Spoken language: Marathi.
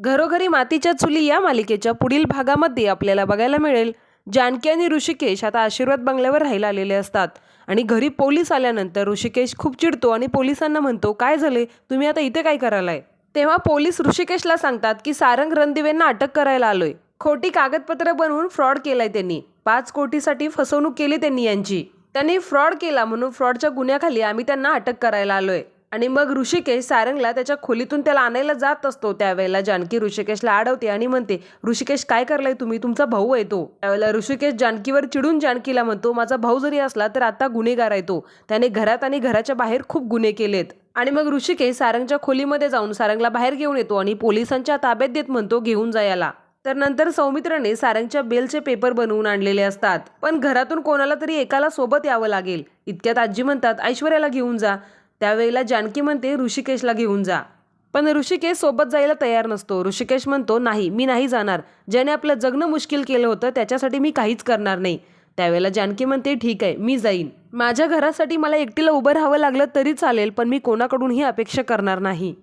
घरोघरी मातीच्या चुली या मालिकेच्या पुढील भागामध्ये आपल्याला बघायला मिळेल जानकी आणि ऋषिकेश आता आशीर्वाद बंगल्यावर राहायला आलेले असतात आणि घरी पोलीस आल्यानंतर ऋषिकेश खूप चिडतो आणि पोलिसांना म्हणतो, काय झाले, तुम्ही आता इथे काय करायलाय? तेव्हा पोलीस ऋषिकेशला सांगतात की सारंग रणदिवेंना अटक करायला आलोय. खोटी कागदपत्र बनवून फ्रॉड केलाय त्यांनी. 5 कोटीसाठी फसवणूक केली त्यांनी यांची. त्यांनी फ्रॉड केला म्हणून फ्रॉडच्या गुन्ह्याखाली आम्ही त्यांना अटक करायला आलोय. आणि मग ऋषिकेश सारंगला त्याच्या खोलीतून त्याला आणायला जात असतो. त्यावेळेला जानकी ऋषिकेशला अडवते आणि म्हणते, ऋषिकेश काय करलाय तुम्ही, तुमचा भाऊ आहे तो. त्यावेळेला ऋषिकेश जानकीवर चिडून जानकीला म्हणतो, माझा भाऊ जरी असला तर आता गुन्हेगार आहे तो, त्याने घरात आणि घराच्या बाहेर खूप गुन्हे केलेत. आणि मग ऋषिकेश सारंगच्या खोलीमध्ये जाऊन सारंगला बाहेर घेऊन येतो आणि पोलिसांच्या ताब्यात देत म्हणतो, घेऊन जा याला. तर नंतर सौमित्रने सारंगच्या बेलचे पेपर बनवून आणलेले असतात, पण घरातून कोणाला तरी एकाला सोबत यावं लागेल. इतक्यात आजी म्हणतात, ऐश्वर्याला घेऊन जा. त्यावेळेला जानकी म्हणते, ऋषिकेशला घेऊन जा. पण ऋषिकेश सोबत जायला तयार नसतो. ऋषिकेश म्हणतो, नाही, मी नाही जाणार. ज्याने आपलं जगणं मुश्किल केलं होतं त्याच्यासाठी मी काहीच करणार नाही. त्यावेळेला जानकी म्हणते, ठीक आहे, मी जाईन. माझ्या घरासाठी मला एकटीला उभं राहावं लागलं तरी चालेल, पण मी कोणाकडूनही अपेक्षा करणार नाही.